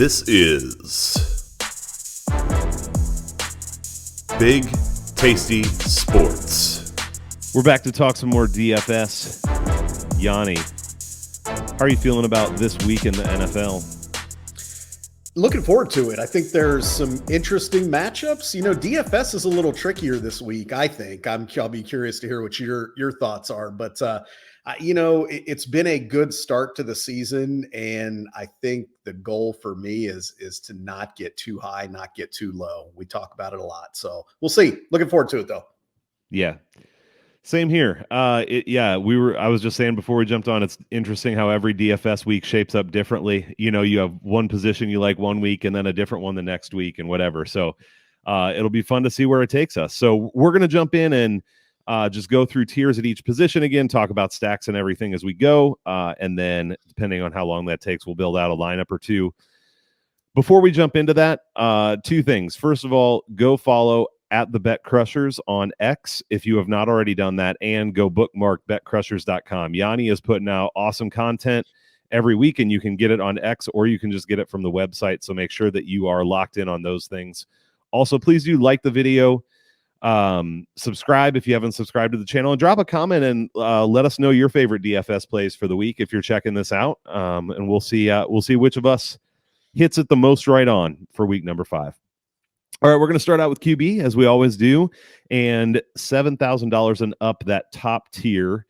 This is Big Tasty Sports. We're back to talk some more DFS. Yanni, how are you feeling about this week in the NFL? Looking forward to it. I think there's some interesting matchups. You know, DFS is a little trickier this week, I think. I'll be curious to hear what your thoughts are. But, it's been a good start to the season. And I think the goal for me is to not get too high, not get too low. We talk about it a lot. So we'll see. Looking forward to it, though. Yeah. Same here. I was just saying before we jumped on, it's interesting how every DFS week shapes up differently. You know, you have one position you like one week and then a different one the next week and whatever. So it'll be fun to see where it takes us. So we're going to jump in and just go through tiers at each position again, talk about stacks and everything as we go. And then depending on how long that takes, we'll build out a lineup or two. Before we jump into that, two things. First of all, go follow at the Bet Crushers on X if you have not already done that, and go bookmark betcrushers.com. Yanni is putting out awesome content every week, and you can get it on X or you can just get it from the website. So make sure that you are locked in on those things. Also, please do like the video, subscribe if you haven't subscribed to the channel, and drop a comment and let us know your favorite DFS plays for the week if you're checking this out. And we'll see which of us hits it the most right on for week number 5. All right, we're going to start out with QB, as we always do, and $7,000 and up, that top tier.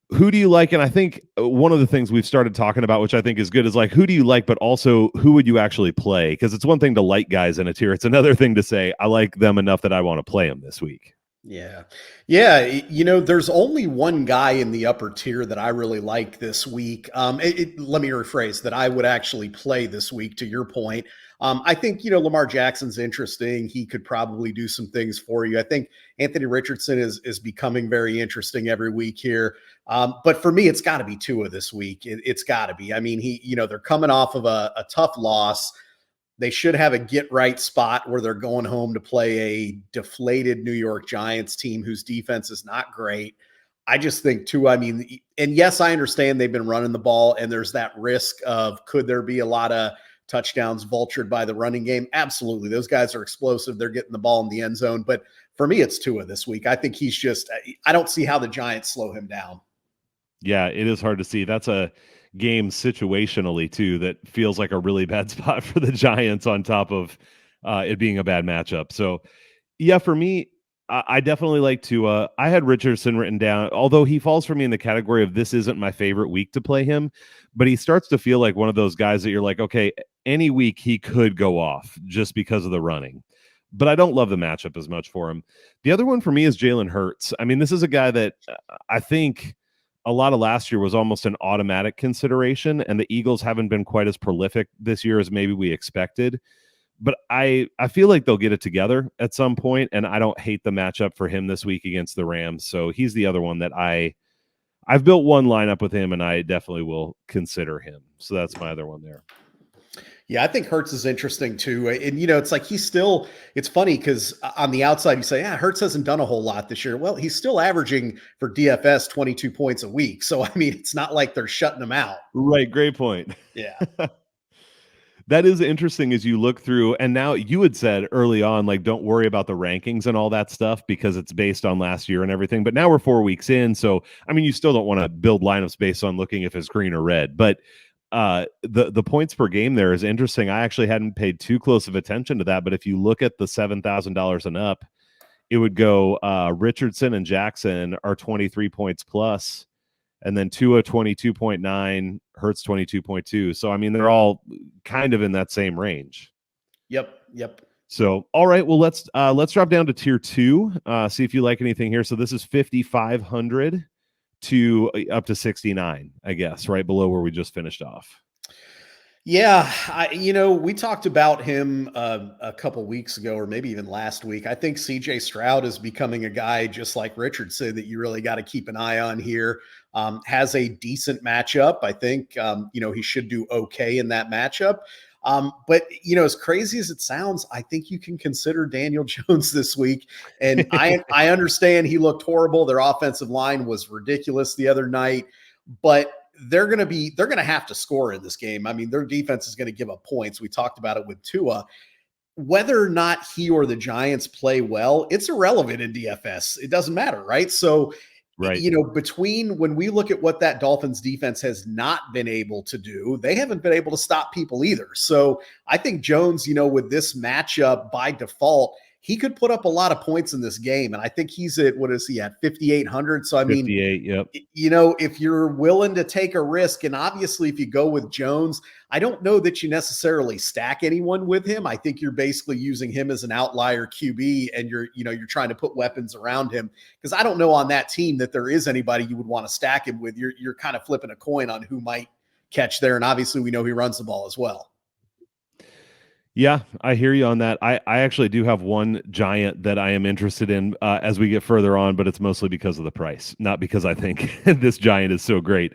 Who do you like? And I think one of the things we've started talking about, which I think is good, is like, who do you like, but also who would you actually play? Because it's one thing to like guys in a tier. It's another thing to say, I like them enough that I want to play them this week. Yeah. You know, there's only one guy in the upper tier that I really like this week. Let me rephrase that I would actually play this week, to your point. I think, Lamar Jackson's interesting. He could probably do some things for you. I think Anthony Richardson is becoming very interesting every week here. But for me, it's got to be Tua this week. It's got to be. I mean, they're coming off of a tough loss. They should have a get-right spot where they're going home to play a deflated New York Giants team whose defense is not great. I just think, too, and yes, I understand they've been running the ball, and there's that risk of could there be a lot of touchdowns vultured by the running game? Absolutely. Those guys are explosive. They're getting the ball in the end zone. But for me, it's Tua this week. I think I don't see how the Giants slow him down. Yeah, it is hard to see. That's a game situationally too that feels like a really bad spot for the Giants on top of it being a bad matchup. So yeah, for me, I definitely like Tua. I had Richardson written down, although he falls for me in the category of this isn't my favorite week to play him, but he starts to feel like one of those guys that you're like, okay, any week he could go off just because of the running. But I don't love the matchup as much for him. The other one for me is Jalen Hurts. I mean, this is a guy that I think a lot of last year was almost an automatic consideration, and the Eagles haven't been quite as prolific this year as maybe we expected. But I feel like they'll get it together at some point, and I don't hate the matchup for him this week against the Rams. So he's the other one that I've built one lineup with him, and I definitely will consider him. So that's my other one there. Yeah, I think Hurts is interesting too. And, it's like it's funny because on the outside you say, Hurts hasn't done a whole lot this year. Well, he's still averaging for DFS 22 points a week. So, I mean, it's not like they're shutting him out. Right. Great point. Yeah. That is interesting as you look through. And now you had said early on, like, don't worry about the rankings and all that stuff because it's based on last year and everything. But now we're 4 weeks in. So, I mean, you still don't want to build lineups based on looking if it's green or red. But the points per game there is interesting. I actually hadn't paid too close of attention to that. But if you look at the $7,000 and up, it would go Richardson and Jackson are 23 points plus. And then Tua 22.9, Hurts 22.2. So, I mean, they're all kind of in that same range. Yep. So, all right, well, let's drop down to tier 2, see if you like anything here. So this is 5,500 to up to 69, I guess, right below where we just finished off. Yeah, we talked about him a couple weeks ago, or maybe even last week. I think CJ Stroud is becoming a guy just like Richardson that you really got to keep an eye on here. Has a decent matchup. I think, he should do okay in that matchup. But, as crazy as it sounds, I think you can consider Daniel Jones this week. And I understand he looked horrible. Their offensive line was ridiculous the other night. But they're going to have to score in this game. I mean, their defense is going to give up points. We talked about it with Tua. Whether or not he or the Giants play well, it's irrelevant in DFS. It doesn't matter, right? So, Right. between when we look at what that Dolphins defense has not been able to do, they haven't been able to stop people either. So I think Jones, with this matchup by default, he could put up a lot of points in this game. And I think he's at, what is he at, 5,800? So, I mean, 58, yep. If you're willing to take a risk, and obviously if you go with Jones, I don't know that you necessarily stack anyone with him. I think you're basically using him as an outlier QB, and you're trying to put weapons around him, because I don't know on that team that there is anybody you would want to stack him with. You're kind of flipping a coin on who might catch there. And obviously we know he runs the ball as well. Yeah, I hear you on that. I actually do have one Giant that I am interested in as we get further on, but it's mostly because of the price, not because I think this Giant is so great.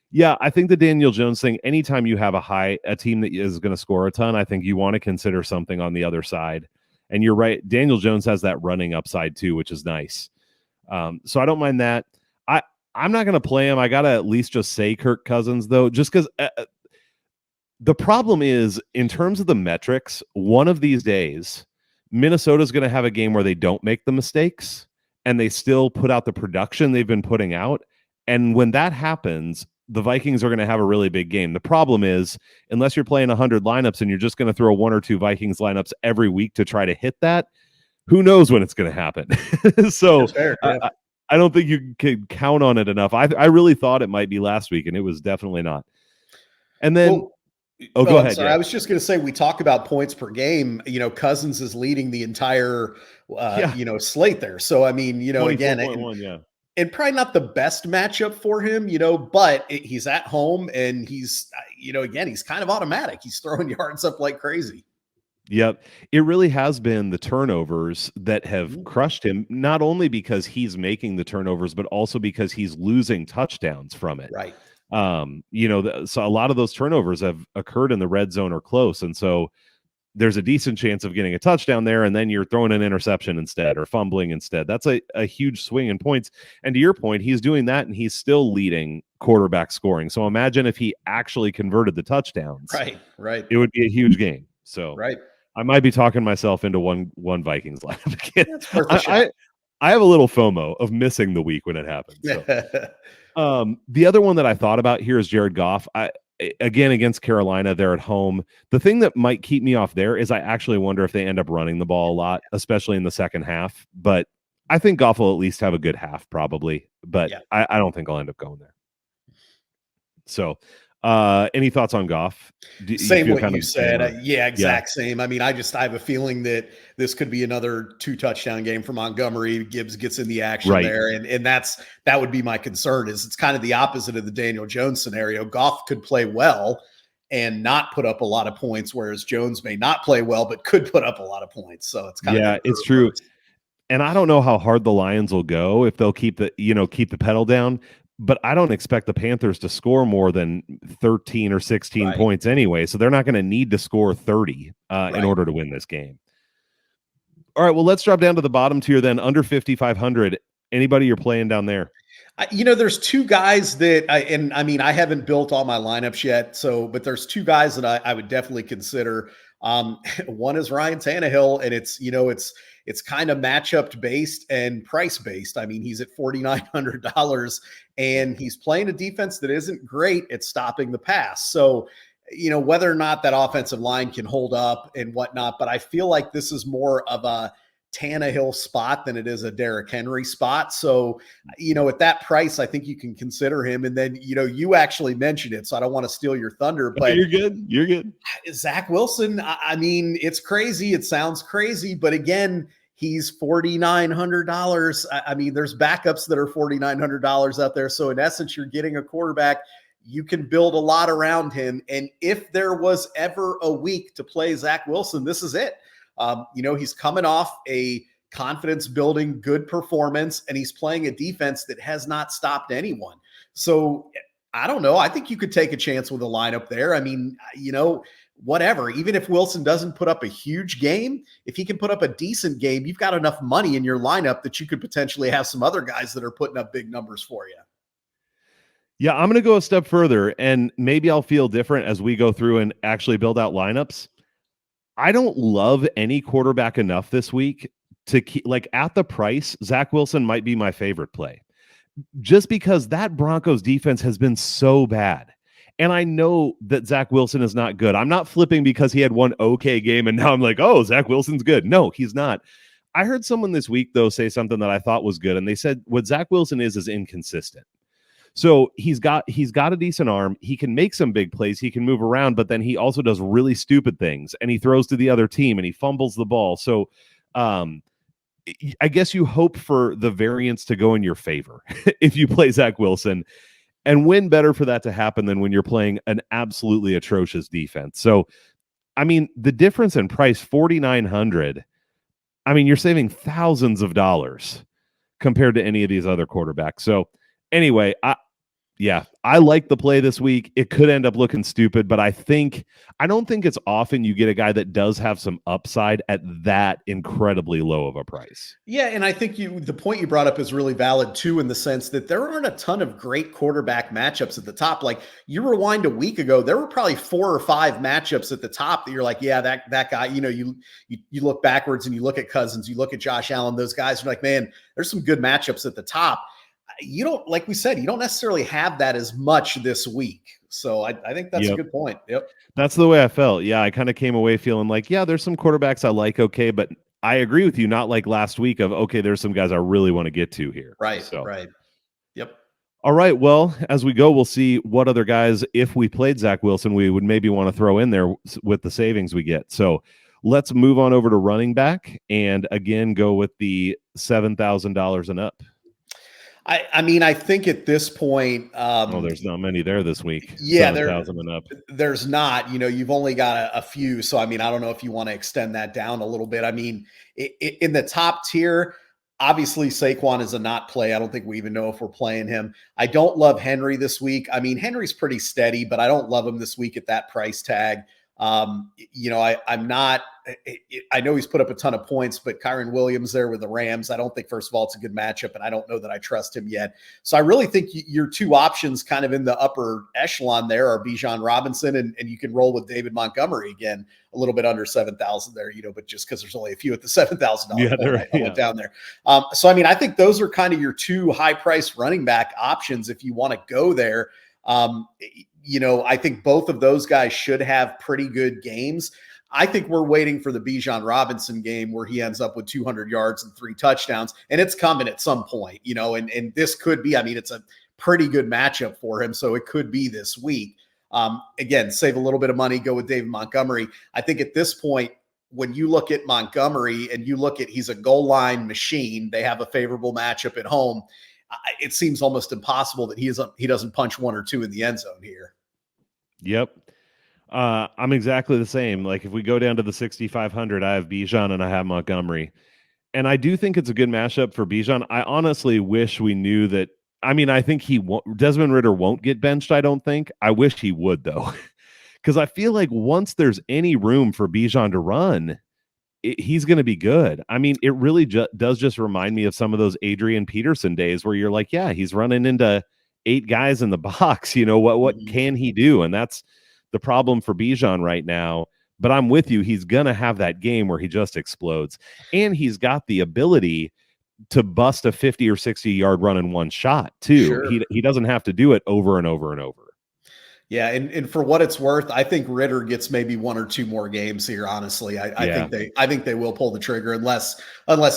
Yeah, I think the Daniel Jones thing, anytime you have a team that is going to score a ton, I think you want to consider something on the other side. And you're right, Daniel Jones has that running upside too, which is nice. So I don't mind that. I'm not going to play him. I got to at least just say Kirk Cousins, though, just because the problem is, in terms of the metrics, one of these days, Minnesota's going to have a game where they don't make the mistakes and they still put out the production they've been putting out. And when that happens, the Vikings are going to have a really big game. The problem is, unless you're playing 100 lineups and you're just going to throw one or two Vikings lineups every week to try to hit that, who knows when it's going to happen? So fair, yeah. I don't think you can count on it enough. I really thought it might be last week, and it was definitely not. And then... go ahead. Sorry. Yeah. I was just going to say, we talk about points per game. Cousins is leading the entire, slate there. So, I mean, again, and probably not the best matchup for him, but he's at home, and he's, again, he's kind of automatic. He's throwing yards up like crazy. Yep. It really has been the turnovers that have crushed him, not only because he's making the turnovers, but also because he's losing touchdowns from it. Right. So a lot of those turnovers have occurred in the red zone or close. And so there's a decent chance of getting a touchdown there, and then you're throwing an interception instead or fumbling instead. That's a huge swing in points. And to your point, he's doing that, and he's still leading quarterback scoring. So imagine if he actually converted the touchdowns. Right. It would be a huge game. So right. I might be talking myself into one Vikings lineup again. That's worth a shot. I have a little FOMO of missing the week when it happens. So. The other one that I thought about here is Jared Goff. Again, against Carolina, they're at home. The thing that might keep me off there is I actually wonder if they end up running the ball a lot, especially in the second half. But I think Goff will at least have a good half, probably. But yeah. I don't think I'll end up going there. So, any thoughts on Goff? Same what you said. Exact same. I mean, I have a feeling that this could be another 2-touchdown game for Montgomery. Gibbs gets in the action there. And that would be my concern. Is it's kind of the opposite of the Daniel Jones scenario. Goff could play well and not put up a lot of points, whereas Jones may not play well, but could put up a lot of points. So it's kind of, it's true. And I don't know how hard the Lions will go if they'll keep the pedal down. But I don't expect the Panthers to score more than 13 or 16 points anyway. So they're not going to need to score 30 in order to win this game. All right, well, let's drop down to the bottom tier then, under 5,500. Anybody you're playing down there? There's two guys that I haven't built all my lineups yet. But there's two guys that I would definitely consider. One is Ryan Tannehill, and it's kind of matchup based and price based. I mean, he's at $4,900, and he's playing a defense that isn't great at stopping the pass. So, whether or not that offensive line can hold up and whatnot, but I feel like this is more of a Tannehill spot than it is a Derrick Henry spot. So, at that price, I think you can consider him. And then, you actually mentioned it, so I don't want to steal your thunder, but you're good. Zach Wilson, I mean, it's crazy. It sounds crazy, but again, he's $4,900. I mean, there's backups that are $4,900 out there. So in essence, you're getting a quarterback. You can build a lot around him. And if there was ever a week to play Zach Wilson, this is it. He's coming off a confidence building, good performance, and he's playing a defense that has not stopped anyone. So I don't know. I think you could take a chance with a lineup there. I mean, whatever, even if Wilson doesn't put up a huge game, if he can put up a decent game, you've got enough money in your lineup that you could potentially have some other guys that are putting up big numbers for you. Yeah, I'm going to go a step further, and maybe I'll feel different as we go through and actually build out lineups. I don't love any quarterback enough this week to keep, like, at the price, Zach Wilson might be my favorite play, just because that Broncos defense has been so bad. And I know that Zach Wilson is not good. I'm not flipping because he had one okay game and now I'm like, oh, Zach Wilson's good. No, he's not. I heard someone this week, though, say something that I thought was good. And they said what Zach Wilson is inconsistent. So he's got a decent arm. He can make some big plays. He can move around, but then he also does really stupid things, and he throws to the other team and he fumbles the ball. So I guess you hope for the variance to go in your favor if you play Zach Wilson, and when better for that to happen than when you're playing an absolutely atrocious defense. So, I mean, the difference in price, $4,900. I mean, you're saving thousands of dollars compared to any of these other quarterbacks. So anyway, I like the play this week. It could end up looking stupid, but I don't think it's often you get a guy that does have some upside at that incredibly low of a price. Yeah, and I think the point you brought up is really valid too, in the sense that there aren't a ton of great quarterback matchups at the top. Like, you rewind a week ago, there were probably 4 or 5 matchups at the top that you're like, yeah, that guy. You look backwards and you look at Cousins, you look at Josh Allen, those guys. You're like, man, there's some good matchups at the top. You don't, like we said, you don't necessarily have that as much this week. So I think that's a good point. Yep. That's the way I felt. Yeah, I kind of came away feeling like, yeah, there's some quarterbacks I like, okay, but I agree with you, not like last week of, okay, there's some guys I really want to get to here. Right, so. Right. Yep. All right, well, as we go, we'll see what other guys, if we played Zach Wilson, we would maybe want to throw in there with the savings we get. So let's move on over to running back and, again, go with the $7,000 and up. I mean, I think at this point, there's not many there this week. Yeah, 7,000 and up. There's not. You've only got a few. So I mean, I don't know if you want to extend that down a little bit. I mean, in the top tier, obviously Saquon is a not play. I don't think we even know if we're playing him. I don't love Henry this week. I mean, Henry's pretty steady, but I don't love him this week at that price tag. I'm not. I know he's put up a ton of points, but Kyron Williams there with the Rams, I don't think, first of all, it's a good matchup, and I don't know that I trust him yet. So I really think your two options kind of in the upper echelon there are Bijan Robinson, and you can roll with David Montgomery again, a little bit under 7,000 there, but just because there's only a few at the $7,000 I went down there. So I mean, I think those are kind of your two high-priced running back options if you want to go there. I think both of those guys should have pretty good games. I think we're waiting for the Bijan Robinson game where he ends up with 200 yards and 3 touchdowns, and it's coming at some point, and this could be, I mean, it's a pretty good matchup for him. So it could be this week. Again, save a little bit of money, go with David Montgomery. I think at this point, when you look at Montgomery and you look at, he's a goal line machine. They have a favorable matchup at home. It seems almost impossible that he doesn't punch 1 or 2 in the end zone here. Yep. I'm exactly the same. Like, if we go down to the 6,500, I have Bijan and I have Montgomery. And I do think it's a good mashup for Bijan. I honestly wish we knew that. I mean, I think Desmond Ridder won't get benched, I don't think. I wish he would, though. Because I feel like once there's any room for Bijan to run, he's going to be good. I mean, it really does just remind me of some of those Adrian Peterson days where you're like, yeah, he's running into 8 guys in the box. What can he do? And that's the problem for Bijan right now. But I'm with you. He's going to have that game where he just explodes. And he's got the ability to bust a 50 or 60 yard run in one shot too. Sure. He doesn't have to do it over and over and over. Yeah, and for what it's worth, I think Ridder gets maybe 1 or 2 more games here. Honestly, I think they will pull the trigger unless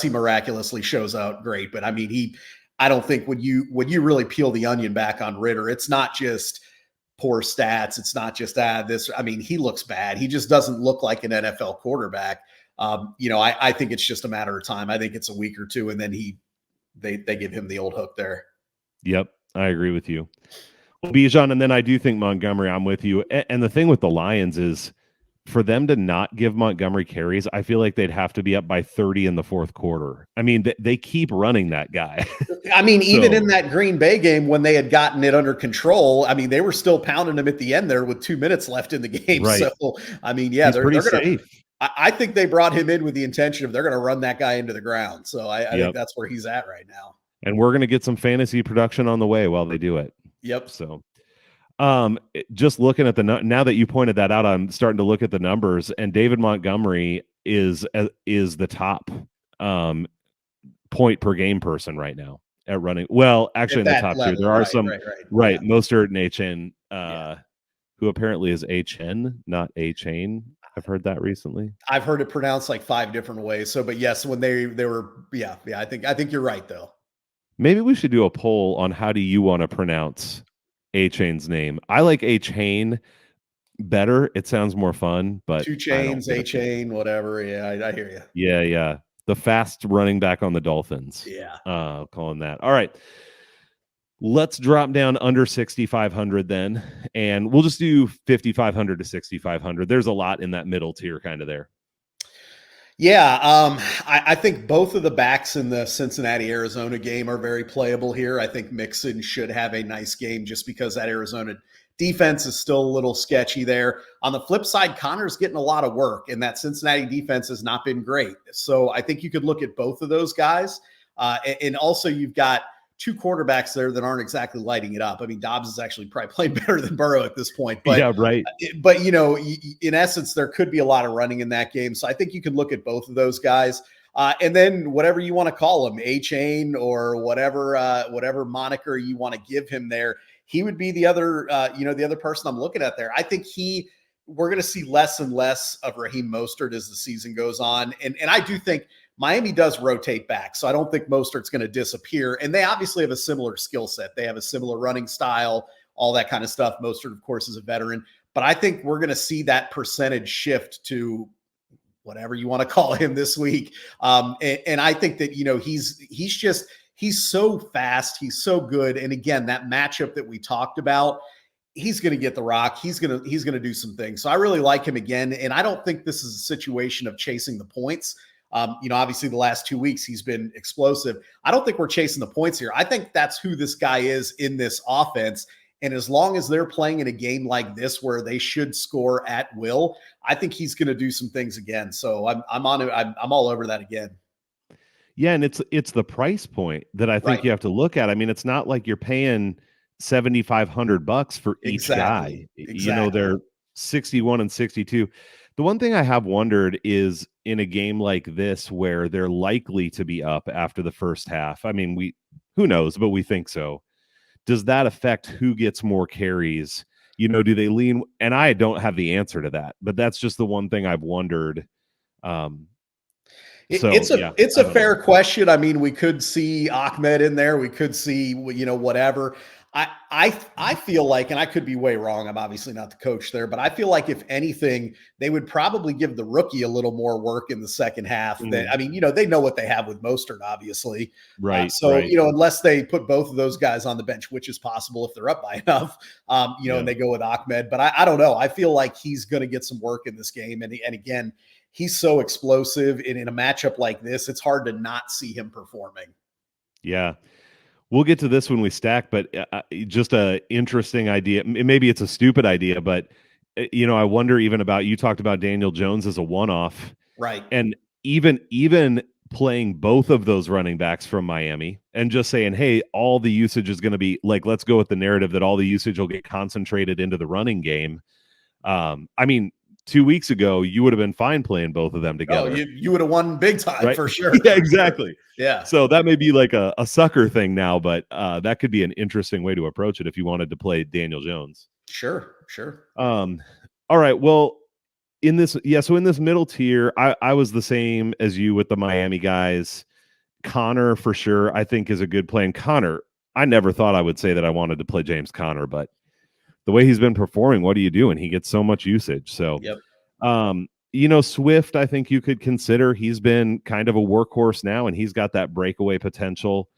he miraculously shows out great. But I mean, I don't think when you really peel the onion back on Ridder, it's not just poor stats. It's not just this. I mean, he looks bad. He just doesn't look like an NFL quarterback. I think it's just a matter of time. I think it's a week or 2, and then they give him the old hook there. Yep, I agree with you. Bijan, and then I do think Montgomery, I'm with you. And the thing with the Lions is, for them to not give Montgomery carries, I feel like they'd have to be up by 30 in the fourth quarter. I mean, they keep running that guy. I mean, even in that Green Bay game when they had gotten it under control, I mean, they were still pounding him at the end there with 2 minutes left in the game. Right. So, I mean, yeah, they're pretty safe. I think they brought him in with the intention of they're going to run that guy into the ground. So I think that's where he's at right now. And we're going to get some fantasy production on the way while they do it. Yep. So, just looking at now that you pointed that out, I'm starting to look at the numbers, and David Montgomery is the top point per game person right now at running. Well, actually, At in the that top tier, level. there are Right, some right, right. right Yeah. Mostert and HN, Yeah. who apparently is HN, not A Chain. I've heard that recently. I've heard it pronounced like 5 different ways. So, but yes, when they were, yeah, I think you're right though. Maybe we should do a poll on how do you want to pronounce A Chain's name. I like A Chain better. It sounds more fun, but 2 I don't chains, get A it. chain, whatever. Yeah, I hear you. Yeah. The fast running back on the Dolphins. Yeah. Calling that. All right. Let's drop down under 6,500 then, and we'll just do 5,500 to 6,500. There's a lot in that middle tier kind of there. Yeah, I think both of the backs in the Cincinnati Arizona game are very playable here. I think Mixon should have a nice game just because that Arizona defense is still a little sketchy there. On the flip side, Connor's getting a lot of work, and that Cincinnati defense has not been great. So I think you could look at both of those guys. And also, you've got two quarterbacks there that aren't exactly lighting it up. I mean, Dobbs is actually probably playing better than Burrow at this point. But yeah, right. But in essence, there could be a lot of running in that game. So I think you can look at both of those guys. And then whatever you want to call him, A-Chain or whatever moniker you want to give him there, he would be the other person I'm looking at there. I think we're going to see less and less of Raheem Mostert as the season goes on. And I do think Miami does rotate back. So I don't think Mostert's going to disappear. And they obviously have a similar skill set. They have a similar running style, all that kind of stuff. Mostert, of course, is a veteran. But I think we're going to see that percentage shift to whatever you want to call him this week. And I think that, he's so fast. He's so good. And again, that matchup that we talked about, he's going to get the rock. He's going to do some things. So I really like him again. And I don't think this is a situation of chasing the points. Obviously the last 2 weeks he's been explosive. I don't think we're chasing the points here. I think that's who this guy is in this offense. And as long as they're playing in a game like this where they should score at will, I think he's going to do some things again. So I'm on it. I'm all over that again. Yeah, and it's the price point that I think you have to look at. I mean, it's not like you're paying $7,500 for each guy. Exactly. They're 61 and 62. The one thing I have wondered is in a game like this where they're likely to be up after the first half. I mean, who knows, but we think so. Does that affect who gets more carries? Do they lean? And I don't have the answer to that, but that's just the one thing I've wondered. It's a fair question. I mean, we could see Ahmed in there. We could see, whatever. I feel like, and I could be way wrong. I'm obviously not the coach there, but I feel like if anything, they would probably give the rookie a little more work in the second half. They know what they have with Mostert, obviously. Right. Unless they put both of those guys on the bench, which is possible if they're up by enough, and they go with Ahmed. But I don't know. I feel like he's going to get some work in this game. And again, he's so explosive. And in a matchup like this, it's hard to not see him performing. Yeah. We'll get to this when we stack, but just a interesting idea. Maybe it's a stupid idea, but I wonder even about, you talked about Daniel Jones as a one-off, right? And even playing both of those running backs from Miami and just saying, hey, all the usage is going to be like, let's go with the narrative that all the usage will get concentrated into the running game. I mean, 2 weeks ago, you would have been fine playing both of them together. Oh, you would have won big time, right? For sure. Yeah, exactly. Yeah. So that may be like a sucker thing now, but that could be an interesting way to approach it if you wanted to play Daniel Jones. Sure. All right. Well, in this middle tier, I was the same as you with the Miami guys. Connor, for sure, I think is a good play. And Connor, I never thought I would say that I wanted to play James Conner, but the way he's been performing, what do you do? And he gets so much usage. So, Swift, I think you could consider. He's been kind of a workhorse now, and he's got that breakaway potential.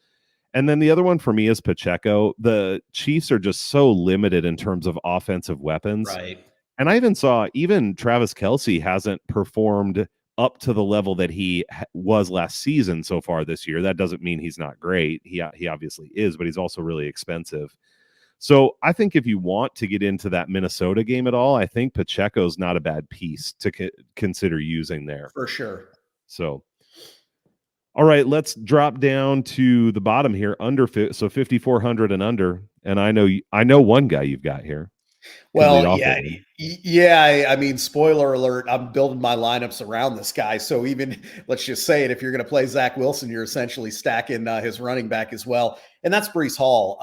And then the other one for me is Pacheco. The Chiefs are just so limited in terms of offensive weapons. Right. And I even saw Travis Kelce hasn't performed up to the level that he was last season so far this year. That doesn't mean he's not great. He obviously is, but he's also really expensive. So I think if you want to get into that Minnesota game at all, I think Pacheco's not a bad piece to consider using there. For sure. So, All right, let's drop down to the bottom here, so 5,400 and under. And I know one guy you've got here could lead Well, off yeah, the league. yeah. I mean, spoiler alert, I'm building my lineups around this guy. So even let's just say it, if you're going to play Zach Wilson, you're essentially stacking his running back as well, and that's Brees Hall.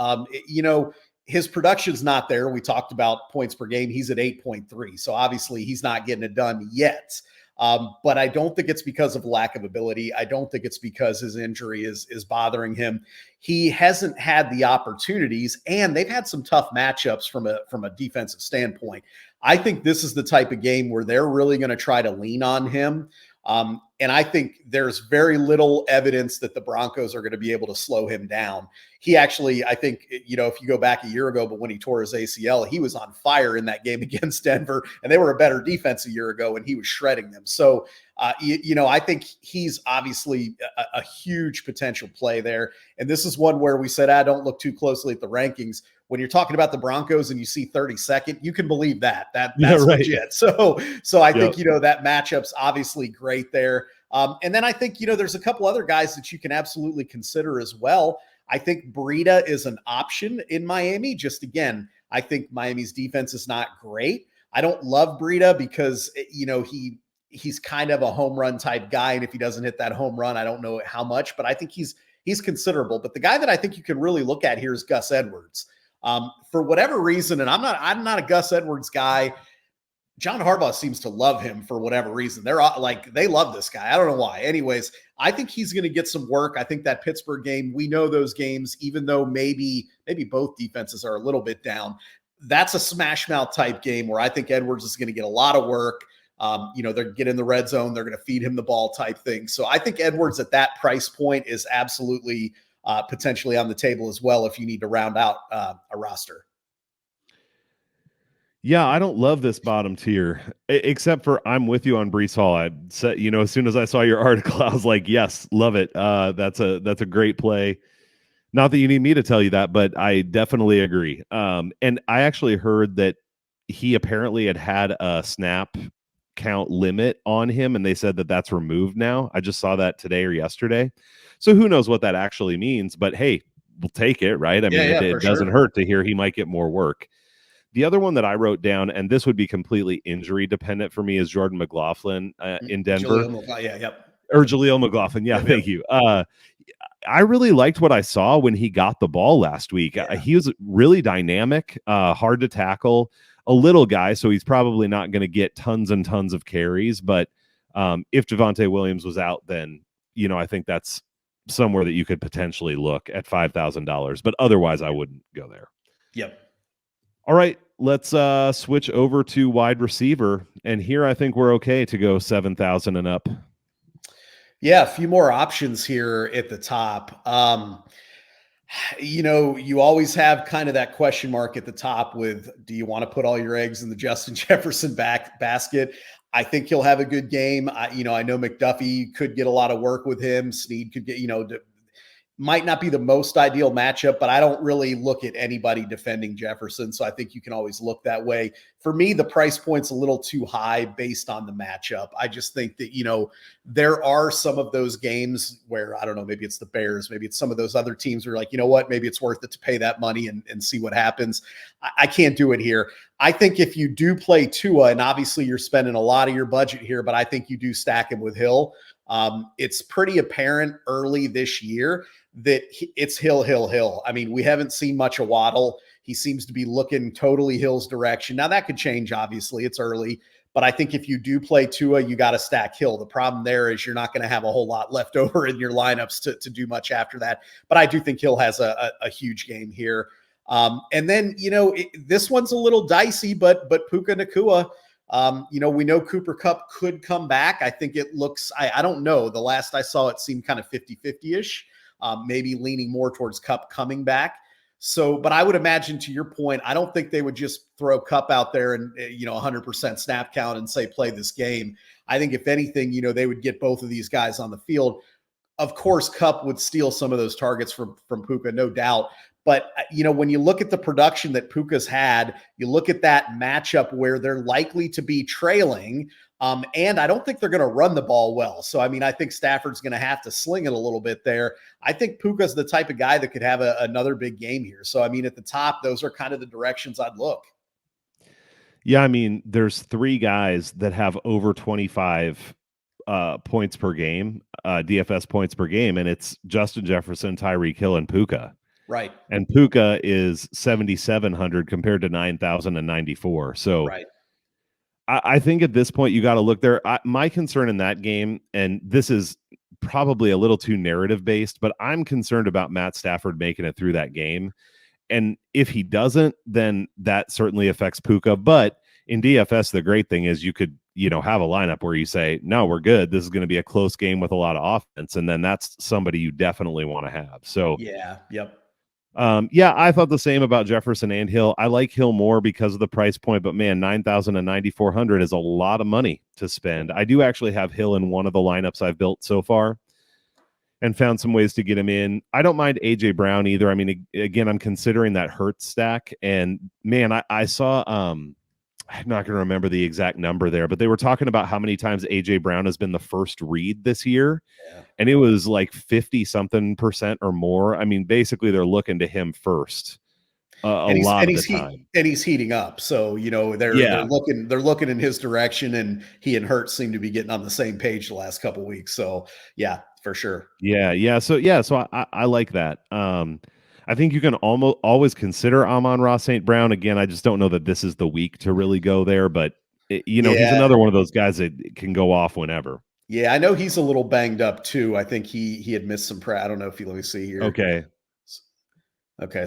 His production's not there. We talked about points per game. He's at 8.3, so obviously he's not getting it done yet. But I don't think it's because of lack of ability. I don't think it's because his injury is bothering him. He hasn't had the opportunities, and they've had some tough matchups from a defensive standpoint. I think this is the type of game where they're really going to try to lean on him. And I think there's very little evidence that the Broncos are going to be able to slow him down. He actually, I think, if you go back a year ago, but when he tore his ACL, he was on fire in that game against Denver, and they were a better defense a year ago, and he was shredding them. So, I think he's obviously a huge potential play there. And this is one where we said, don't look too closely at the rankings. When you're talking about the Broncos and you see 32nd, you can believe that's right. legit. So I think, that matchup's obviously great there. And then I think, there's a couple other guys that you can absolutely consider as well. I think Breida is an option in Miami. Just again, I think Miami's defense is not great. I don't love Breida because, he's kind of a home run type guy. And if he doesn't hit that home run, I don't know how much, but I think he's considerable. But the guy that I think you can really look at here is Gus Edwards. For whatever reason, and I'm not a Gus Edwards guy. John Harbaugh seems to love him for whatever reason. They love this guy. I don't know why. Anyways, I think he's going to get some work. I think that Pittsburgh game, we know those games, even though maybe both defenses are a little bit down. That's a smash mouth type game where I think Edwards is going to get a lot of work. They're get in the red zone. They're going to feed him the ball type thing. So I think Edwards at that price point is absolutely potentially on the table as well if you need to round out a roster. Yeah, I don't love this bottom tier, except for I'm with you on Brees Hall. I said, as soon as I saw your article, I was like, yes, love it. That's a great play. Not that you need me to tell you that, but I definitely agree. And I actually heard that he apparently had a snap count limit on him, and they said that that's removed now. I just saw that today or yesterday. So who knows what that actually means, but hey, we'll take it, right? I mean, it doesn't hurt to hear he might get more work. The other one that I wrote down, and this would be completely injury dependent for me, is Jordan McLaughlin in Denver. Jaleel McLaughlin. Yeah, thank you. I really liked what I saw when he got the ball last week. He was really dynamic, hard to tackle, a little guy, so he's probably not going to get tons and tons of carries. But if Javonte Williams was out, then, I think that's somewhere that you could potentially look at $5,000. But otherwise, I wouldn't go there. Yep. All right, let's switch over to wide receiver. And here I think we're okay to go 7,000 and up. Yeah, a few more options here at the top. You always have kind of that question mark at the top with, do you want to put all your eggs in the Justin Jefferson basket? I think he'll have a good game. I know McDuffie could get a lot of work with him. Snead could get, might not be the most ideal matchup, but I don't really look at anybody defending Jefferson. So I think you can always look that way. For me, the price point's a little too high based on the matchup. I just think that, there are some of those games where, I don't know, maybe it's the Bears, maybe it's some of those other teams where you're like, you know what, maybe it's worth it to pay that money and see what happens. I can't do it here. I think if you do play Tua, and obviously you're spending a lot of your budget here, but I think you do stack him with Hill. It's pretty apparent early this year that it's Hill. I mean, we haven't seen much of Waddle. He seems to be looking totally Hill's direction. Now that could change, obviously. It's early. But I think if you do play Tua, you got to stack Hill. The problem there is you're not going to have a whole lot left over in your lineups to do much after that. But I do think Hill has a huge game here. And then, this one's a little dicey, but Puka Nacua, we know Cooper Kupp could come back. I think it looks, I don't know. The last I saw, it seemed kind of 50-50-ish. Maybe leaning more towards Kupp coming back. So, but I would imagine, to your point, I don't think they would just throw Kupp out there and, 100% snap count and say, play this game. I think if anything, they would get both of these guys on the field. Of course, Kupp would steal some of those targets from Puka, no doubt. But, when you look at the production that Puka's had, you look at that matchup where they're likely to be trailing, and I don't think they're going to run the ball well. So, I think Stafford's going to have to sling it a little bit there. I think Puka's the type of guy that could have another big game here. So, at the top, those are kind of the directions I'd look. Yeah, there's 3 guys that have over 25 points per game, DFS points per game, and it's Justin Jefferson, Tyreek Hill, and Puka. Right. And Puka is 7,700 compared to 9,094. So right. I think at this point you got to look there. My concern in that game, and this is probably a little too narrative based, but I'm concerned about Matt Stafford making it through that game. And if he doesn't, then that certainly affects Puka. But in DFS, the great thing is you could, have a lineup where you say, no, we're good. This is going to be a close game with a lot of offense. And then that's somebody you definitely want to have. So yeah. Yep. I thought the same about Jefferson and Hill. I like Hill more because of the price point, but man, 9,000 and 9,400 is a lot of money to spend. I do actually have Hill in one of the lineups I've built so far and found some ways to get him in. I don't mind AJ Brown either. Again, I'm considering that Hurts stack, and man, I saw, I'm not going to remember the exact number there, but they were talking about how many times AJ Brown has been the first read this year. Yeah. And it was like 50 something % or more. Basically they're looking to him first a lot of the time. And he's heating up. So, they're looking in his direction, and he and Hurts seem to be getting on the same page the last couple of weeks. So yeah, for sure. Yeah. So I like that. I think you can always consider Amon-Ra St. Brown. Again, I just don't know that this is the week to really go there, but he's another one of those guys that can go off whenever. Yeah, I know he's a little banged up too. I think he had missed some I don't know if let me see here. Okay,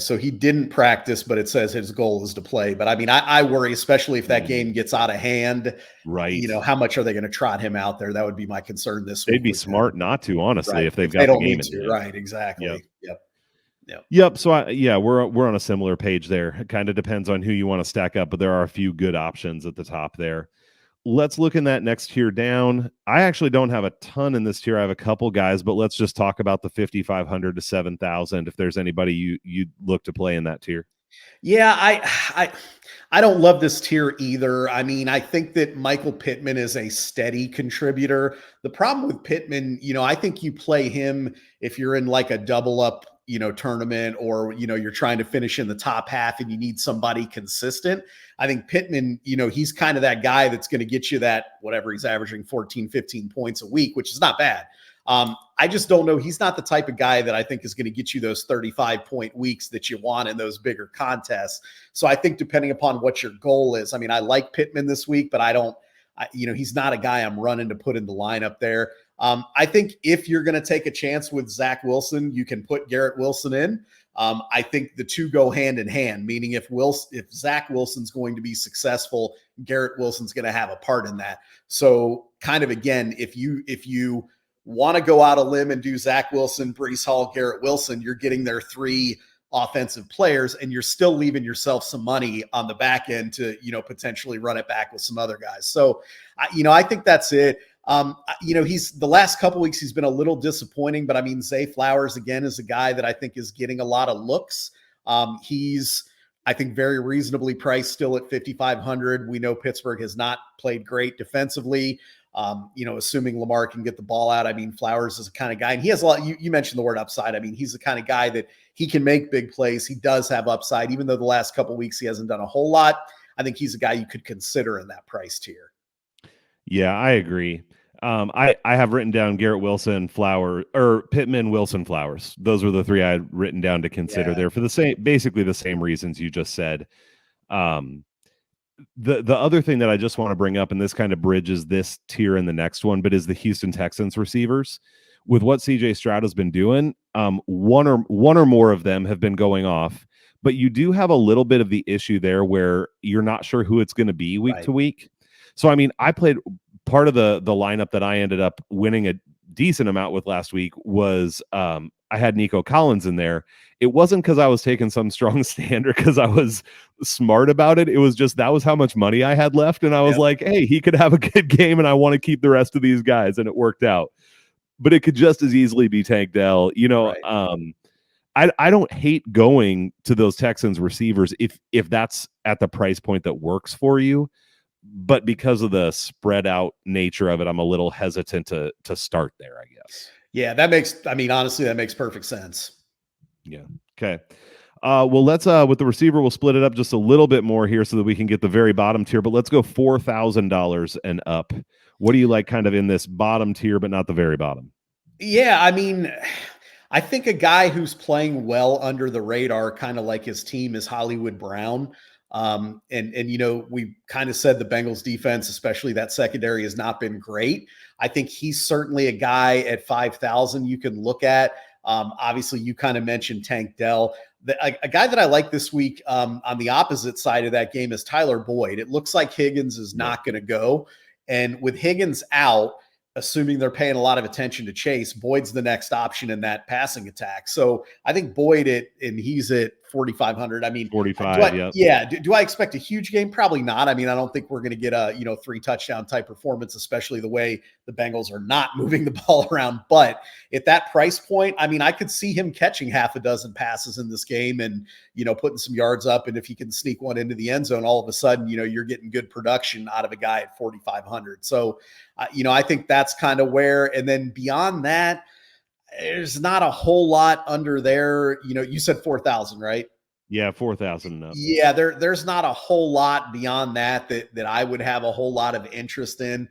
so he didn't practice, but it says his goal is to play. But I worry, especially if that game gets out of hand. Right. How much are they going to trot him out there? That would be my concern this week. They'd be smart not to, honestly, right. if they've if got they the don't game need to. in. Right, exactly. Yep. So we're on a similar page there. It kind of depends on who you want to stack up, but there are a few good options at the top there. Let's look in that next tier down. I actually don't have a ton in this tier. I have a couple guys, but let's just talk about the 5,500 to 7,000. If there's anybody you look to play in that tier. Yeah, I don't love this tier either. I think that Michael Pittman is a steady contributor. The problem with Pittman, I think you play him if you're in like a double up, tournament, or, you're trying to finish in the top half and you need somebody consistent. I think Pittman, he's kind of that guy that's going to get you that, whatever he's averaging 14, 15 points a week, which is not bad. I just don't know. He's not the type of guy that I think is going to get you those 35-point weeks that you want in those bigger contests. So I think depending upon what your goal is, I like Pittman this week, but he's not a guy I'm running to put in the lineup there. I think if you're going to take a chance with Zach Wilson, you can put Garrett Wilson in. I think the two go hand in hand, meaning if Zach Wilson's going to be successful, Garrett Wilson's going to have a part in that. So kind of, again, if you want to go out a limb and do Zach Wilson, Breece Hall, Garrett Wilson, you're getting their 3 offensive players, and you're still leaving yourself some money on the back end to, potentially run it back with some other guys. So, I think that's it. He's the last couple weeks, he's been a little disappointing, but Zay Flowers again is a guy that I think is getting a lot of looks. He's, I think, very reasonably priced still at 5,500. We know Pittsburgh has not played great defensively. Assuming Lamar can get the ball out, Flowers is the kind of guy, and he has a lot. You mentioned the word upside. He's the kind of guy that he can make big plays. He does have upside, even though the last couple of weeks he hasn't done a whole lot. I think he's a guy you could consider in that price tier. Yeah, I agree. I have written down Garrett Wilson, Pittman, Wilson, Flowers. Those were the 3 I had written down to consider there for basically the same reasons you just said. The other thing that I just want to bring up, and this kind of bridges this tier and the next one, but is the Houston Texans receivers. With what CJ Stroud has been doing, one or more of them have been going off, but you do have a little bit of the issue there where you're not sure who it's going to be week to week. So, I played part of the lineup that I ended up winning a decent amount with last week was I had Nico Collins in there. It wasn't because I was taking some strong stand or because I was smart about it. It was just that was how much money I had left. And I was like, hey, he could have a good game and I want to keep the rest of these guys. And it worked out. But it could just as easily be Tank Dell. I don't hate going to those Texans receivers if that's at the price point that works for you, but because of the spread out nature of it, I'm a little hesitant to start there, I guess. Yeah, honestly, that makes perfect sense. Yeah. Okay. Well, let's with the receiver, we'll split it up just a little bit more here so that we can get the very bottom tier, but let's go $4,000 and up. What do you like kind of in this bottom tier, but not the very bottom? Yeah, I think a guy who's playing well under the radar, kind of like his team, is Hollywood Brown. And we kind of said the Bengals defense, especially that secondary, has not been great. I think he's certainly a guy at 5,000 you can look at. Obviously, you kind of mentioned Tank Dell. A guy that I like this week on the opposite side of that game is Tyler Boyd. It looks like Higgins is not going to go. And with Higgins out, assuming they're paying a lot of attention to Chase, Boyd's the next option in that passing attack. So I think Boyd and he's at 4,500. 45. Yeah. Do I expect a huge game? Probably not. I don't think we're going to get a 3 touchdown type performance, especially the way the Bengals are not moving the ball around. But at that price point, I could see him catching half a dozen passes in this game and, putting some yards up. And if he can sneak one into the end zone, all of a sudden, you're getting good production out of a guy at 4,500. So, I think that's kind of where, and then beyond that, there's not a whole lot under there. You said 4,000, right? Yeah, 4,000 up. Yeah, there's not a whole lot beyond that I would have a whole lot of interest in.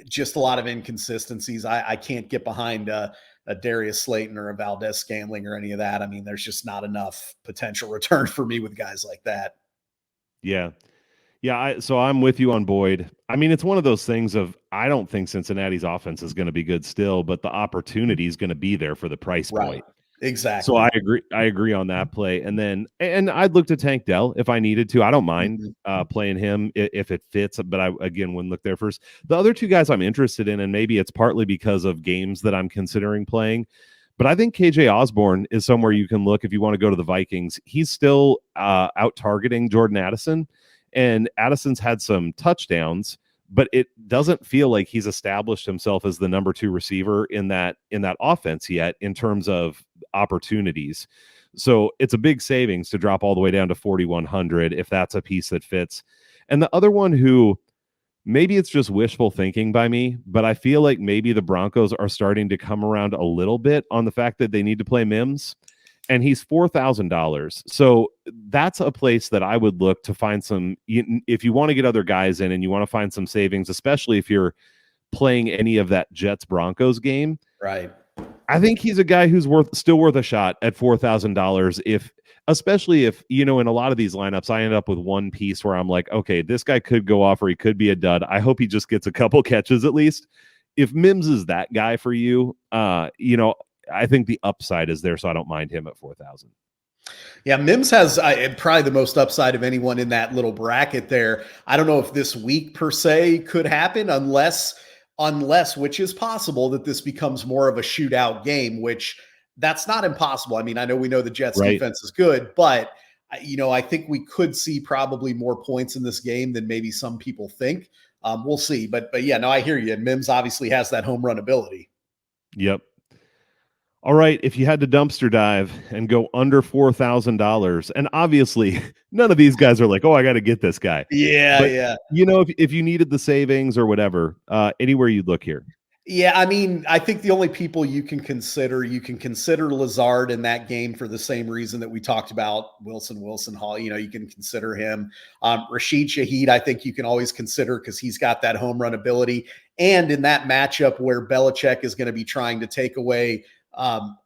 Just a lot of inconsistencies. I can't get behind a Darius Slayton or a Valdez Scantling or any of that. There's just not enough potential return for me with guys like that. Yeah. Yeah, so I'm with you on Boyd. It's one of those things of I don't think Cincinnati's offense is going to be good still, but the opportunity is going to be there for the price point. Exactly. So I agree on that play. And I'd look to Tank Dell if I needed to. I don't mind playing him if it fits, but I again wouldn't look there first. The other two guys I'm interested in, and maybe it's partly because of games that I'm considering playing, but I think KJ Osborne is somewhere you can look if you want to go to the Vikings. He's still out targeting Jordan Addison. And Addison's had some touchdowns, but it doesn't feel like he's established himself as the number 2 receiver in that offense yet in terms of opportunities. So it's a big savings to drop all the way down to 4,100 if that's a piece that fits. And the other one who maybe it's just wishful thinking by me, but I feel like maybe the Broncos are starting to come around a little bit on the fact that they need to play Mims. And he's $4,000. So that's a place that I would look to find some, if you want to get other guys in and you want to find some savings, especially if you're playing any of that Jets Broncos game. Right. I think he's a guy who's still worth a shot at $4,000. Especially if, in a lot of these lineups, I end up with one piece where I'm like, okay, this guy could go off or he could be a dud. I hope he just gets a couple catches at least. If Mims is that guy for you, I think the upside is there, so I don't mind him at 4,000. Yeah, Mims has probably the most upside of anyone in that little bracket there. I don't know if this week per se could happen unless, which is possible, that this becomes more of a shootout game, which that's not impossible. I know we know the Jets defense is good, but I think we could see probably more points in this game than maybe some people think. We'll see. But yeah, no, I hear you. And Mims obviously has that home run ability. Yep. All right, if you had to dumpster dive and go under $4,000, and obviously none of these guys are like, oh, I got to get this guy. Yeah, but, yeah. If you needed the savings or whatever, anywhere you'd look here. Yeah, I think the only people you can consider Lazard in that game for the same reason that we talked about Wilson Hall. You can consider him. Rashid Shaheed, I think you can always consider because he's got that home run ability. And in that matchup where Belichick is going to be trying to take away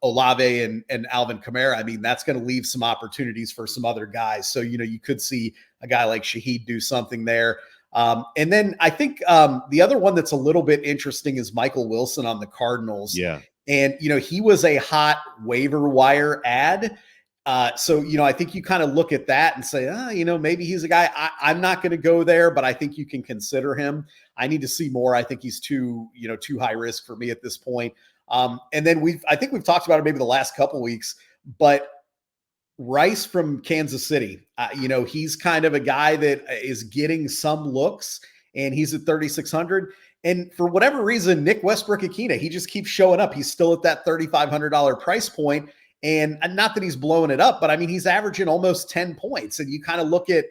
Olave and Alvin Kamara, that's going to leave some opportunities for some other guys. So, you could see a guy like Shaheed do something there. And then I think the other one that's a little bit interesting is Michael Wilson on the Cardinals. Yeah. And, he was a hot waiver wire ad. So, I think you kind of look at that and say, maybe he's a guy. I'm not going to go there, but I think you can consider him. I need to see more. I think he's too high risk for me at this point. And then I think we've talked about it maybe the last couple of weeks, but Rice from Kansas City, he's kind of a guy that is getting some looks, and he's at 3,600. And for whatever reason, Nick Westbrook-Akina, he just keeps showing up. He's still at that $3,500 price point. And not that he's blowing it up, but I mean, he's averaging almost 10 points. And you kind of look at,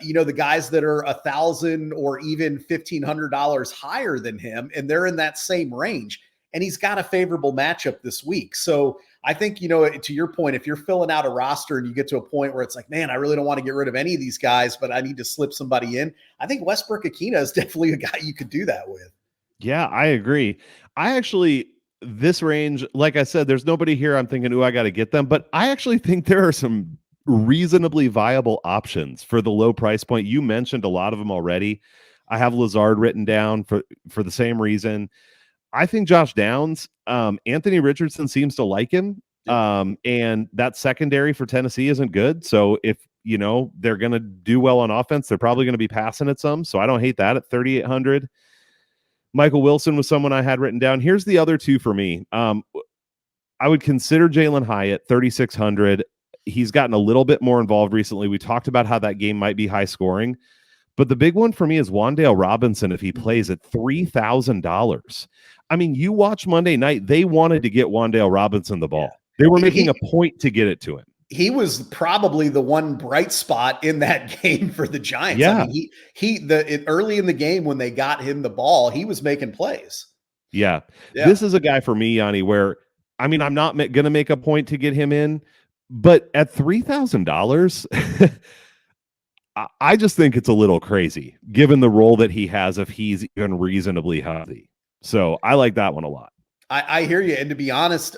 the guys that are $1,000 or even $1,500 higher than him, and they're in that same range. And he's got a favorable matchup this week. So I think, to your point, if you're filling out a roster and you get to a point where it's like, man, I really don't want to get rid of any of these guys, but I need to slip somebody in, I think Westbrook-Ikhine is definitely a guy you could do that with. Yeah, I agree. I actually, this range, like I said, there's nobody here I'm thinking, I got to get them. But I actually think there are some reasonably viable options for the low price point. You mentioned a lot of them already. I have Lazard written down for the same reason. I think Josh Downs, Anthony Richardson seems to like him. And that secondary for Tennessee isn't good. So if, they're going to do well on offense, they're probably going to be passing it some. So I don't hate that at 3,800. Michael Wilson was someone I had written down. Here's the other two for me. I would consider Jalen Hyatt, 3,600. He's gotten a little bit more involved recently. We talked about how that game might be high scoring. But the big one for me is Wan'Dale Robinson if he plays at $3,000. I mean, you watch Monday night, they wanted to get Wan'Dale Robinson the ball. They were making a point to get it to him. He was probably the one bright spot in that game for the Giants. Yeah. I mean, early in the game when they got him the ball, he was making plays. Yeah. This is a guy for me, Yanni, where, I mean, I'm not going to make a point to get him in, but at $3,000, I just think it's a little crazy given the role that he has if he's even reasonably healthy. So I like that one a lot. I hear you. And to be honest,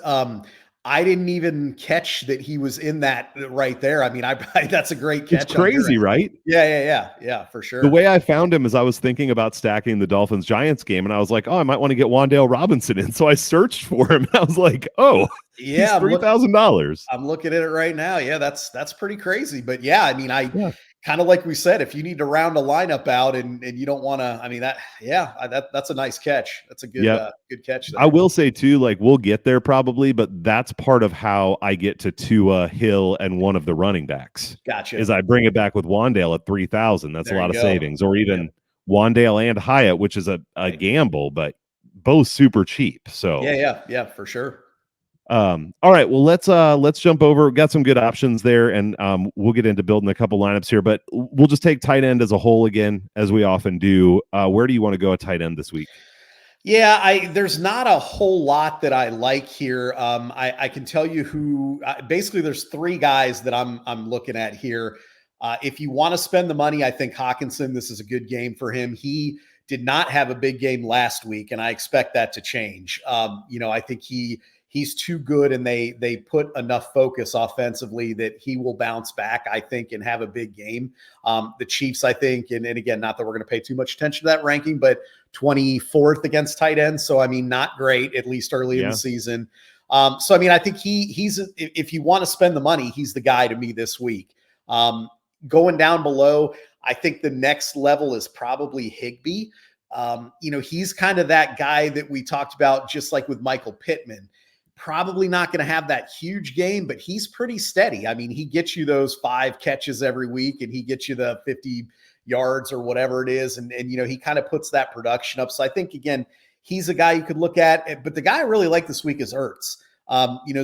I didn't even catch that he was in that right there. I mean, that's a great catch. It's crazy, right? Yeah, for sure. The way I found him is I was thinking about stacking the Dolphins-Giants game, and I was like, I might want to get Wan'Dale Robinson in. So I searched for him, and I was like, yeah, he's $3,000. I'm looking at it right now. Yeah, that's pretty crazy. But yeah, I mean, kind of like we said, if you need to round a lineup out and you don't want to, I mean, that's a nice catch. That's a good good catch there. I will say too, like we'll get there probably, but that's part of how I get to Tua, Hill, and one of the running backs. Gotcha. Is I bring it back with Wan'Dale at 3,000. That's a lot of savings, or even Wan'Dale and Hyatt, which is a gamble, but both super cheap. So yeah, for sure. All right, well let's jump over. We've got some good options there, and we'll get into building a couple lineups here, but we'll just take tight end as a whole again, as we often do. Where do you want to go at tight end this week? Yeah, there's not a whole lot that I like here. I can tell you who. Basically, there's three guys that I'm looking at here. If you want to spend the money, I think Hawkinson. This is a good game for him. He did not have a big game last week, and I expect that to change. I think he's too good, and they put enough focus offensively that he will bounce back, I think, and have a big game. The Chiefs, I think, and again, not that we're going to pay too much attention to that ranking, but 24th against tight ends. So, I mean, not great, at least early in the season. So, I mean, I think he's if you want to spend the money, he's the guy to me this week. Going down below, I think the next level is probably Higbee. He's kind of that guy that we talked about, just like with Michael Pittman. Probably not going to have that huge game, but he's pretty steady. I mean, he gets you those 5 catches every week, and he gets you the 50 yards or whatever it is. And he kind of puts that production up. So I think, again, he's a guy you could look at. But the guy I really like this week is Ertz.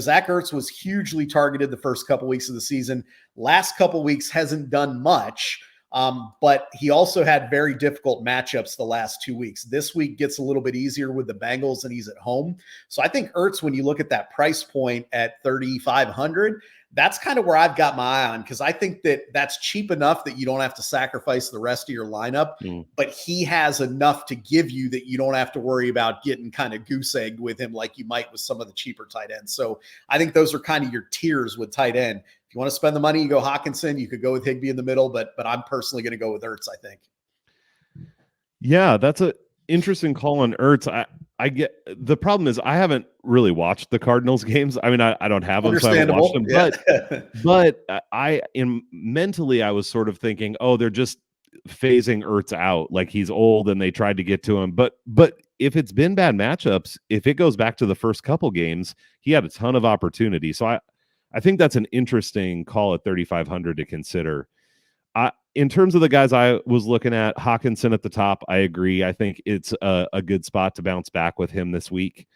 Zach Ertz was hugely targeted the first couple weeks of the season. Last couple weeks hasn't done much. But he also had very difficult matchups the last 2 weeks. This week gets a little bit easier with the Bengals, and he's at home. So I think Ertz, when you look at that price point at 3,500, that's kind of where I've got my eye on, because I think that's cheap enough that you don't have to sacrifice the rest of your lineup, but he has enough to give you that you don't have to worry about getting kind of goose egged with him like you might with some of the cheaper tight ends. So I think those are kind of your tiers with tight end. If you want to spend the money, you go Hawkinson. You could go with Higbee in the middle, but I'm personally going to go with Ertz, I think. Yeah, that's an interesting call on Ertz. I get the problem is I haven't really watched the Cardinals games. I mean, I don't have them, so I haven't watched them. Yeah. But mentally I was sort of thinking, they're just phasing Ertz out, like he's old and they tried to get to him. But if it's been bad matchups, if it goes back to the first couple games, he had a ton of opportunity. So I think that's an interesting call at 3,500 to consider. In terms of the guys I was looking at, Hawkinson at the top, I agree. I think it's a good spot to bounce back with him this week.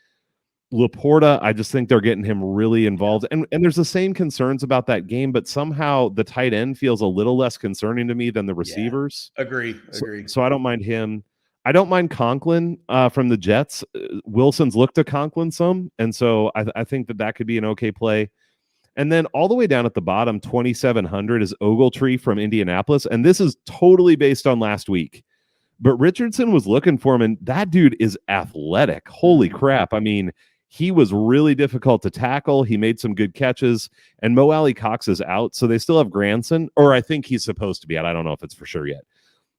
Laporta, I just think they're getting him really involved. And there's the same concerns about that game, but somehow the tight end feels a little less concerning to me than the receivers. Agree. So I don't mind him. I don't mind Conklin from the Jets. Wilson's looked at Conklin some, and so I think that could be an okay play. And then all the way down at the bottom, 2,700 is Ogletree from Indianapolis, and this is totally based on last week. But Richardson was looking for him, and that dude is athletic. Holy crap. I mean, he was really difficult to tackle. He made some good catches, and Mo Alley Cox is out, so they still have Granson, or I think he's supposed to be out. I don't know if it's for sure yet.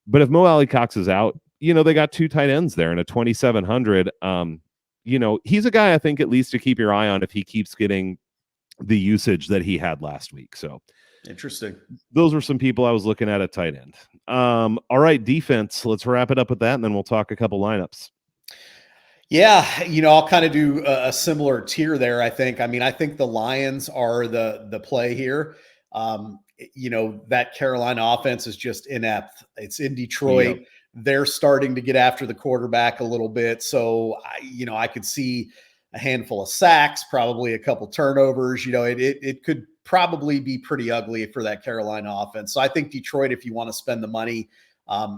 But if Mo Alley Cox is out, they got two tight ends there and a 2,700. He's a guy I think at least to keep your eye on if he keeps getting the usage that he had last week. So interesting. Those were some people I was looking at tight end. All right, defense. Let's wrap it up with that, and then we'll talk a couple lineups. Yeah, I'll kind of do a similar tier there, I think. I mean, I think the Lions are the play here. That Carolina offense is just inept. It's in Detroit. Yep. They're starting to get after the quarterback a little bit. So, I could see a handful of sacks, probably a couple turnovers. It could probably be pretty ugly for that Carolina offense. So I think Detroit, if you want to spend the money,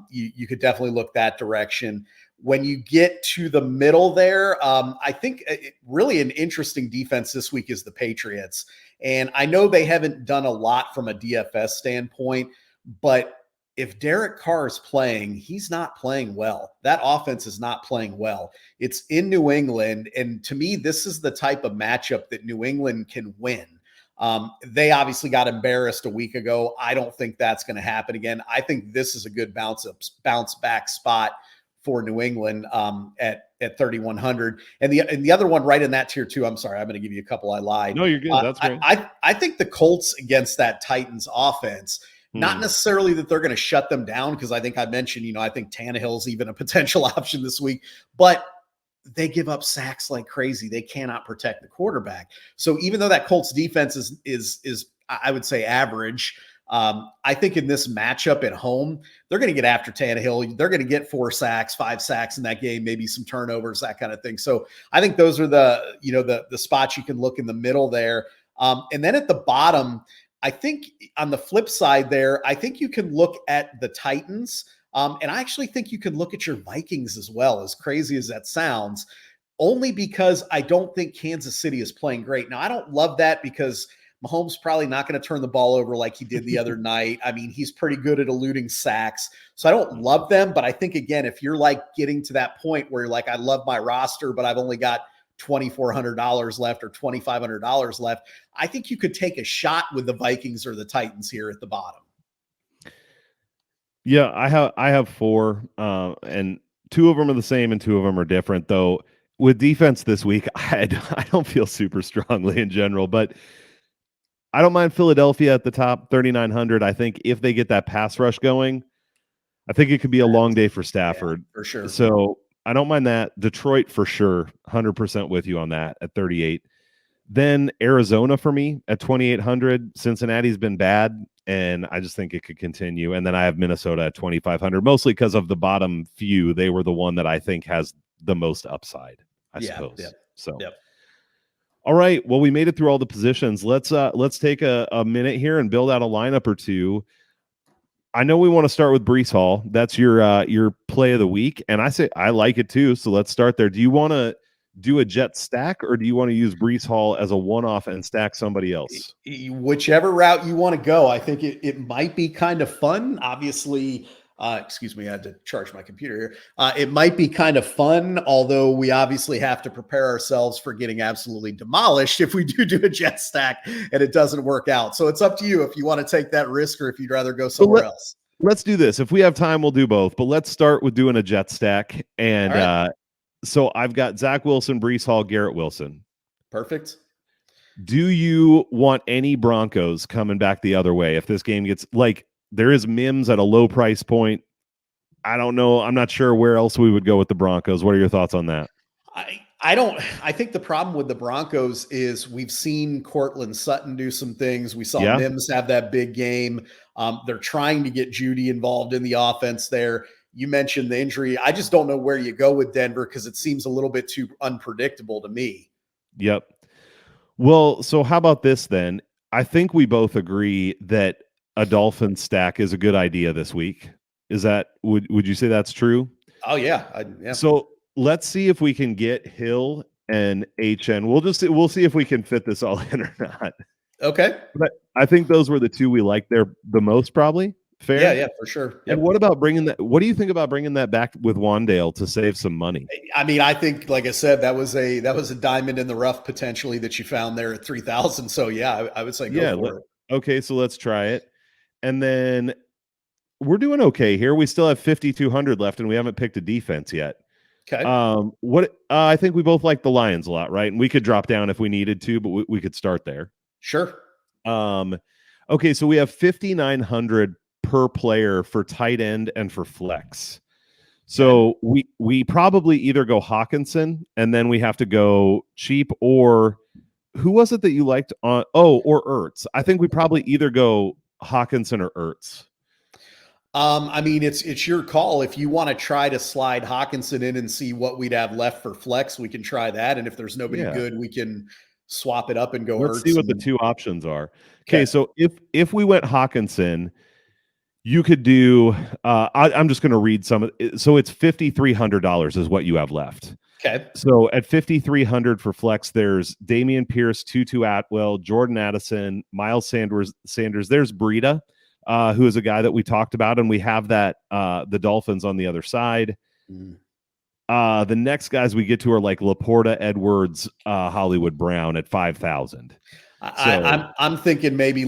you could definitely look that direction. When you get to the middle there, I think really an interesting defense this week is the Patriots. And I know they haven't done a lot from a DFS standpoint, but if Derek Carr is playing, he's not playing well. That offense is not playing well. It's in New England. And to me, this is the type of matchup that New England can win. They obviously got embarrassed a week ago. I don't think that's going to happen again. I think this is a good bounce back spot for New England at 3,100. And the other one right in that tier too, I'm sorry, I'm going to give you a couple. I lied. No, you're good. That's great. I think the Colts against that Titans offense, not necessarily that they're going to shut them down, because I think I mentioned, I think Tannehill's even a potential option this week, but they give up sacks like crazy. They cannot protect the quarterback. So even though that Colts defense is I would say average, I think in this matchup at home, they're going to get after Tannehill. They're going to get 4 sacks, 5 sacks in that game, maybe some turnovers, that kind of thing. So I think those are the spots you can look in the middle there. And then at the bottom, I think on the flip side there, I think you can look at the Titans. And I actually think you can look at your Vikings as well, as crazy as that sounds, only because I don't think Kansas City is playing great. Now, I don't love that because Mahomes probably not going to turn the ball over like he did the other night. I mean, he's pretty good at eluding sacks. So I don't love them. But I think, again, if you're like getting to that point where you're like, I love my roster, but I've only got $2,400 left or $2,500 left, I think you could take a shot with the Vikings or the Titans here at the bottom. Yeah, I have 4, and 2 of them are the same and 2 of them are different. Though with defense this week, I don't feel super strongly in general, but I don't mind Philadelphia at the top, 3,900. I think if they get that pass rush going, I think it could be a long day for Stafford. Yeah, for sure. So I don't mind that. Detroit for sure, 100% with you on that at 38. Then Arizona for me at 2,800. Cincinnati's been bad, and I just think it could continue. And then I have Minnesota at 2,500, mostly because of the bottom few. They were the one that I think has the most upside, I suppose. Yeah. So, all right. Well, we made it through all the positions. Let's take a minute here and build out a lineup or two. I know we want to start with Breece Hall. That's your play of the week, and I say I like it too. So let's start there. Do you want to do a jet stack, or do you want to use Breece Hall as a one-off and stack somebody else? Whichever route you want to go. I think it might be kind of fun. Obviously, excuse me, I had to charge my computer here. It might be kind of fun, although we obviously have to prepare ourselves for getting absolutely demolished if we do a jet stack and it doesn't work out. So it's up to you if you want to take that risk or if you'd rather go somewhere else. Let's do this. If we have time, we'll do both, but let's start with doing a jet stack. And so I've got Zach Wilson, Breece Hall, Garrett Wilson. Perfect. Do you want any Broncos coming back the other way? If this game gets there is Mims at a low price point. I don't know. I'm not sure where else we would go with the Broncos. What are your thoughts on that? I think the problem with the Broncos is we've seen Cortland Sutton do some things. We saw Mims have that big game. They're trying to get Judy involved in the offense there. You mentioned the injury. I just don't know where you go with Denver because it seems a little bit too unpredictable to me. Yep. Well, so how about this then? I think we both agree that a Dolphin stack is a good idea this week. Is that would you say that's true? Oh yeah, yeah. So let's see if we can get Hill and HN. We'll see if we can fit this all in or not. Okay. But I think those were the two we liked there the most, probably. Fair. Yeah, for sure. And what about bringing that? What do you think about bringing that back with Wandale to save some money? I mean, I think, like I said, that was a diamond in the rough potentially that you found there at 3,000. So yeah, I would say go for it. Okay, so let's try it. And then we're doing okay here. We still have 5,200 left, and we haven't picked a defense yet. Okay. I think we both like the Lions a lot, right? And we could drop down if we needed to, but we could start there. Sure. Okay, so we have 5,900 per player for tight end and for flex. So we probably either go Hawkinson and then we have to go cheap, or who was it that you liked on? Oh, or Ertz. I think we probably either go Hawkinson or Ertz. I mean, it's your call. If you want to try to slide Hawkinson in and see what we'd have left for flex, we can try that. And if there's nobody good, we can swap it up and go. Let's Ertz see what the two options are. Okay, so if we went Hawkinson, you could do. I'm just going to read some of it. So it's $5,300 is what you have left. Okay. So at 5,300 for flex, there's Damian Pierce, Tutu Atwell, Jordan Addison, Miles Sanders. There's Breida, who is a guy that we talked about, and we have that the Dolphins on the other side. The next guys we get to are like Laporta, Edwards, Hollywood Brown at 5,000. I'm thinking maybe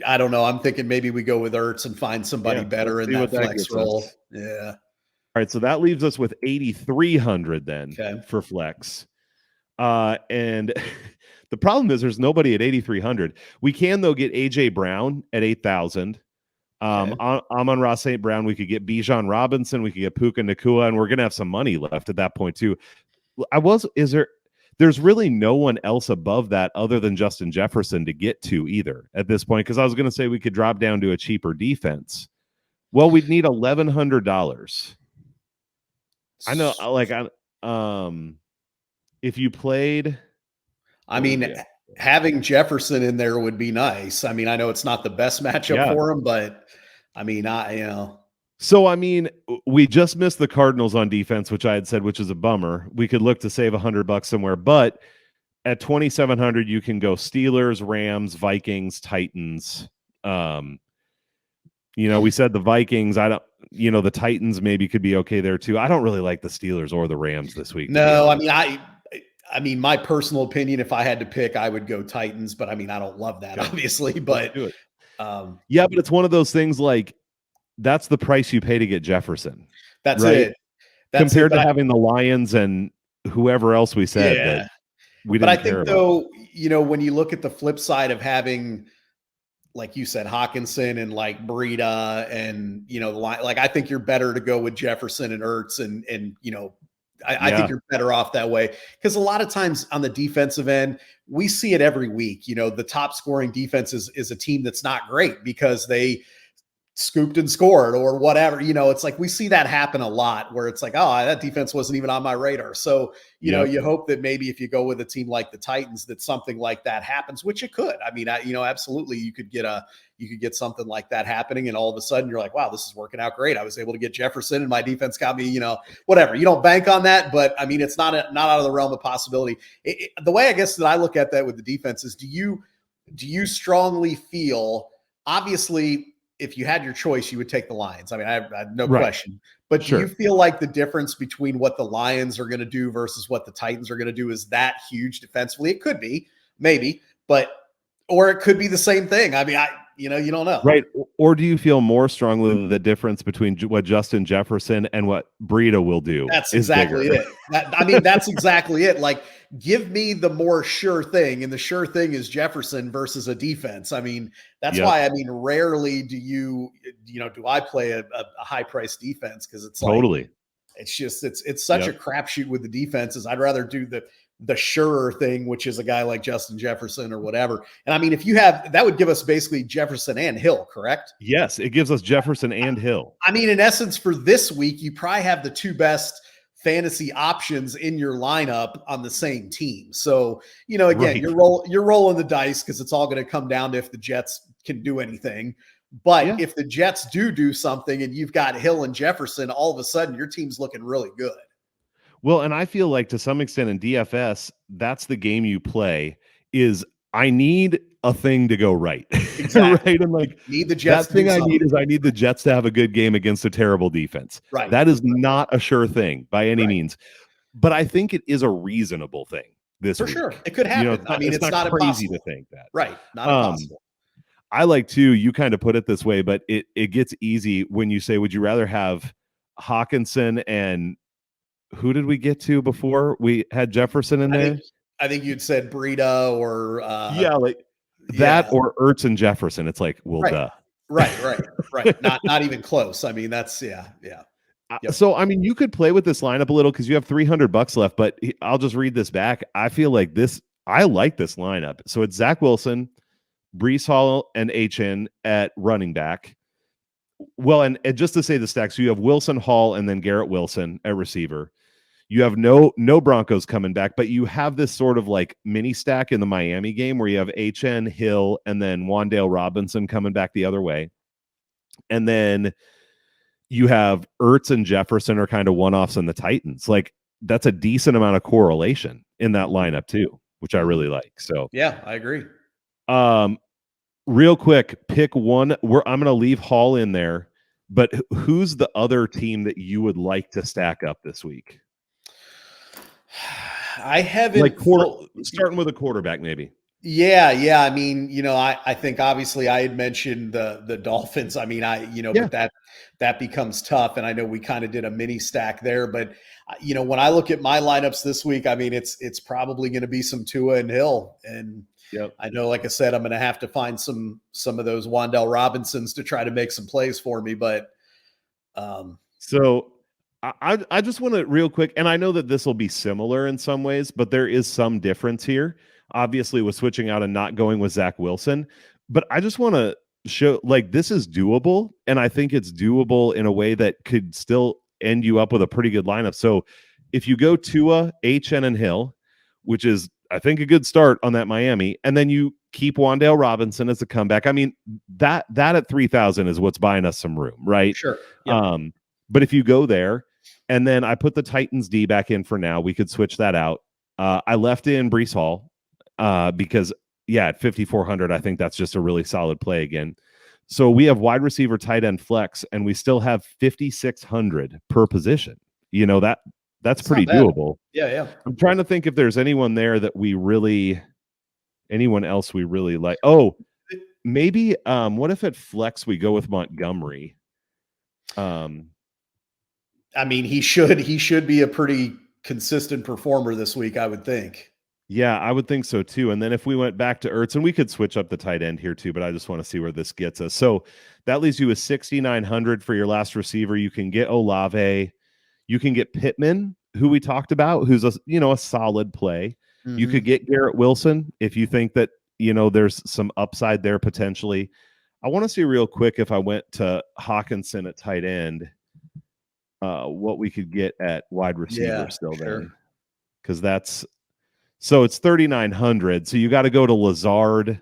I don't know. I'm thinking maybe we go with Ertz and find somebody better in that flex role. Yeah. All right. So that leaves us with 8,300 then for flex. And the problem is there's nobody at 8,300. We can, though, get AJ Brown at 8,000. Amon-Ra St. Brown. We could get Bijan Robinson. We could get Puka Nacua, and we're going to have some money left at that point too. There's really no one else above that other than Justin Jefferson to get to either at this point, because I was going to say we could drop down to a cheaper defense. Well, we'd need $1,100. I know, if you played, having Jefferson in there would be nice. I mean, I know it's not the best matchup for him, but I mean, So, we just missed the Cardinals on defense, which I had said, which is a bummer. We could look to save $100 somewhere, but at 2,700, you can go Steelers, Rams, Vikings, Titans. We said the Vikings. The Titans maybe could be okay there too. I don't really like the Steelers or the Rams this week. No, I mean, my personal opinion, if I had to pick, I would go Titans, but I don't love that, obviously. But do it. But it's one of those things like, that's the price you pay to get Jefferson. That's right? It. Compared to having the Lions and whoever else we said that we didn't. But I think, though, when you look at the flip side of having, like you said, Hawkinson and like Breida and, I think you're better to go with Jefferson and Ertz and I think you're better off that way, because a lot of times on the defensive end, we see it every week. The top scoring defense is a team that's not great because they scooped and scored or whatever. It's like we see that happen a lot where it's like, oh, that defense wasn't even on my radar. So, you hope that maybe if you go with a team like the Titans, that something like that happens, which it could. I mean, absolutely you could get something like that happening, and all of a sudden you're like, wow, this is working out great. I was able to get Jefferson and my defense got me, whatever. You don't bank on that, but I mean, it's not out of the realm of possibility. The way I guess that I look at that with the defense is, do you strongly feel, obviously, if you had your choice, you would take the Lions. I mean, I have no question. But do you feel like the difference between what the Lions are going to do versus what the Titans are going to do is that huge defensively? It could be, maybe, or it could be the same thing. I mean, you don't know. Right. Or do you feel more strongly the difference between what Justin Jefferson and what Breida will do? That's exactly it. That's exactly it. Like, give me the more sure thing, and the sure thing is Jefferson versus a defense. I mean, that's why, rarely do I play a high price defense, because it's totally. It's just, it's such a crapshoot with the defenses. I'd rather do the surer thing, which is a guy like Justin Jefferson or whatever. And I mean, if you have, that would give us basically Jefferson and Hill, correct? Yes, it gives us Jefferson and Hill. I mean, in essence, for this week, you probably have the two best fantasy options in your lineup on the same team. So, again, Right. you're rolling the dice because it's all going to come down to if the Jets can do anything. But if the Jets do something and you've got Hill and Jefferson, all of a sudden your team's looking really good. Well, and I feel like to some extent in DFS, that's the game you play is I need a thing to go right. Exactly. Right. And like Need the Jets that thing I need the Jets to have a good game against a terrible defense. Right. That is not a sure thing by any Right. means. But I think it is a reasonable thing this For week. sure. It could happen. It's not crazy impossible. to think that. Right. Not impossible. I like to, you kind of put it this way, but it gets easy when you say, would you rather have Hawkinson and who did we get to before we had Jefferson in there? I think you'd said Breida or like that or Ertz and Jefferson. It's like, well, right. duh. Right. Not even close. I mean, that's yeah. Yep. So, I mean, you could play with this lineup a little because you have $300 left, but I'll just read this back. I feel like I like this lineup. So it's Zach Wilson, Breece Hall, and HN at running back. Well, and just to say the stack, so you have Wilson, Hall, and then Garrett Wilson at receiver. You have no Broncos coming back, but you have this sort of like mini stack in the Miami game where you have HN, Hill, and then Wan'Dale Robinson coming back the other way. And then you have Ertz and Jefferson are kind of one-offs in the Titans. Like that's a decent amount of correlation in that lineup too, which I really like. So yeah, I agree. Real quick, pick one. I'm going to leave Hall in there, but who's the other team that you would like to stack up this week? I haven't starting with a quarterback, maybe. Yeah. I mean, I think obviously I had mentioned the Dolphins. I mean, but that becomes tough. And I know we kind of did a mini stack there, but when I look at my lineups this week, I mean, it's probably going to be some Tua and Hill. And I know, like I said, I'm going to have to find some of those Wan'Dale Robinsons to try to make some plays for me. But so I just want to real quick, and I know that this will be similar in some ways, but there is some difference here. Obviously, with switching out and not going with Zach Wilson, but I just want to show like this is doable, and I think it's doable in a way that could still end you up with a pretty good lineup. So if you go Tua, HN, and Hill, which is I think a good start on that Miami, and then you keep Wan'Dale Robinson as a comeback. I mean that at 3,000 is what's buying us some room, right? Sure. Yep. But if you go there, and then I put the Titans D back in for now, we could switch that out. I left in Breece Hall. Because at 5,400, I think that's just a really solid play again. So we have wide receiver, tight end, flex, and we still have 5,600 per position. That's pretty doable. Yeah. I'm trying to think if there's anyone there that anyone else we really like. Oh, maybe. What if at flex we go with Montgomery? I mean, he should be a pretty consistent performer this week, I would think. Yeah, I would think so too. And then if we went back to Ertz, and we could switch up the tight end here too, but I just want to see where this gets us. So that leaves you with 6,900 for your last receiver. You can get Olave, you can get Pittman, who we talked about, who's a solid play. Mm-hmm. You could get Garrett Wilson if you think that there's some upside there potentially. I want to see real quick if I went to Hawkinson at tight end, what we could get at wide receiver there, because so it's 3,900. So you got to go to Lazard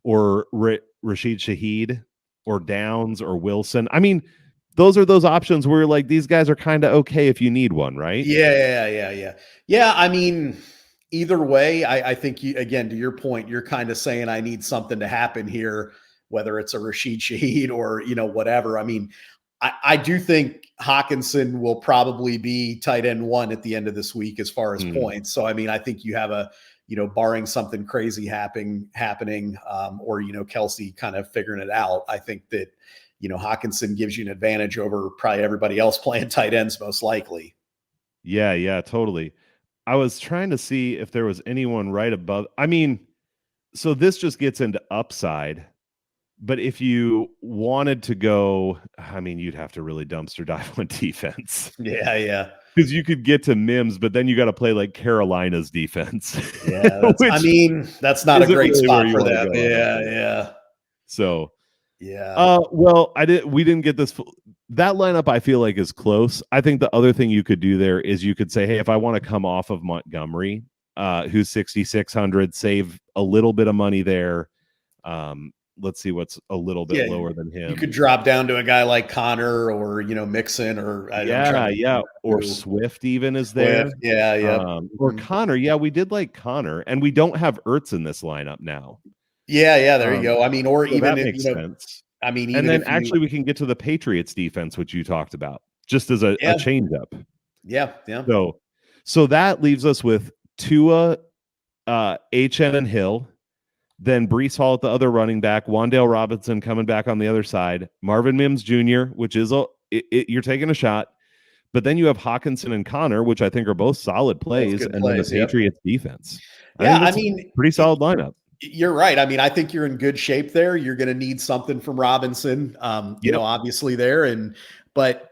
or Rashid Shaheed or Downs or Wilson. I mean, those are those options where like these guys are kind of okay if you need one, right? Yeah. I mean, either way, I think again, to your point, you're kind of saying I need something to happen here, whether it's a Rashid Shaheed or, whatever. I mean, I do think Hawkinson will probably be tight end one at the end of this week as far as points. So, I mean, I think you have barring something crazy happening, or, Kelsey kind of figuring it out. I think that, Hawkinson gives you an advantage over probably everybody else playing tight ends most likely. Yeah, totally. I was trying to see if there was anyone right above. I mean, so this just gets into upside. But if you wanted to go, I mean, you'd have to really dumpster dive on defense. Yeah. Because you could get to Mims, but then you got to play like Carolina's defense. Yeah, that's not a great spot for them. Yeah. So, Yeah. Well, we didn't get this. That lineup I feel like is close. I think the other thing you could do there is you could say, hey, if I want to come off of Montgomery, who's 6,600, save a little bit of money there. Let's see what's a little bit lower than him. You could drop down to a guy like Connor or, Mixon or or Swift even is there. Swift, yeah. Or Connor. Yeah, we did like Connor, and we don't have Ertz in this lineup now. Yeah, there you go. I mean, or so even that if, makes sense. I mean, even and then if actually we can get to the Patriots defense, which you talked about, just as a change up. Yeah. So that leaves us with Tua, HN and Hill, then Breece Hall at the other running back, Wan'Dale Robinson coming back on the other side, Marvin Mims Jr., which is you're taking a shot, but then you have Hawkinson and Connor, which I think are both solid plays, and then the Patriots defense. I mean, pretty solid lineup. You're right. I mean, I think you're in good shape there. You're going to need something from Robinson, obviously there. But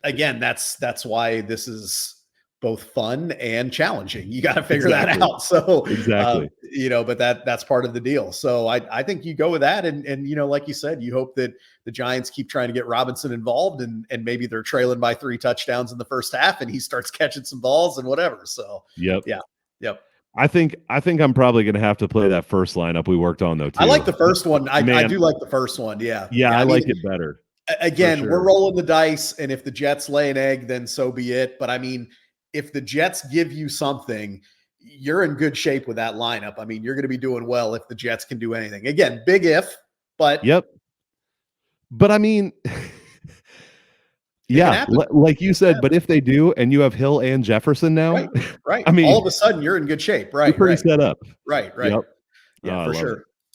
again, that's why this is both fun and challenging. You got to figure that out. So but that's part of the deal. So I think you go with that. And, like you said, you hope that the Giants keep trying to get Robinson involved and maybe they're trailing by 3 touchdowns in the first half and he starts catching some balls and whatever. So, Yep. I think I'm probably going to have to play that first lineup we worked on, though, too. I like the first one. I do like the first one. Yeah, I like it better. Again, we're rolling the dice, and if the Jets lay an egg, then so be it. But I mean, if the Jets give you something, you're in good shape with that lineup. I mean, you're going to be doing well if the Jets can do anything. Again, big if, but But I mean, like you said, but if they do, and you have Hill and Jefferson now, right. I mean, all of a sudden you're in good shape, right? You're pretty set up, right. Yep. Yeah,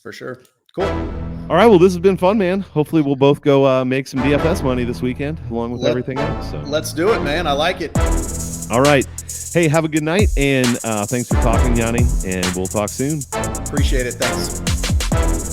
for sure. Cool. All right, well, this has been fun, man. Hopefully, we'll both go make some DFS money this weekend, along with everything else. So let's do it, man. I like it. All right. Hey, have a good night, and thanks for talking, Yanni, and we'll talk soon. Appreciate it. Thanks.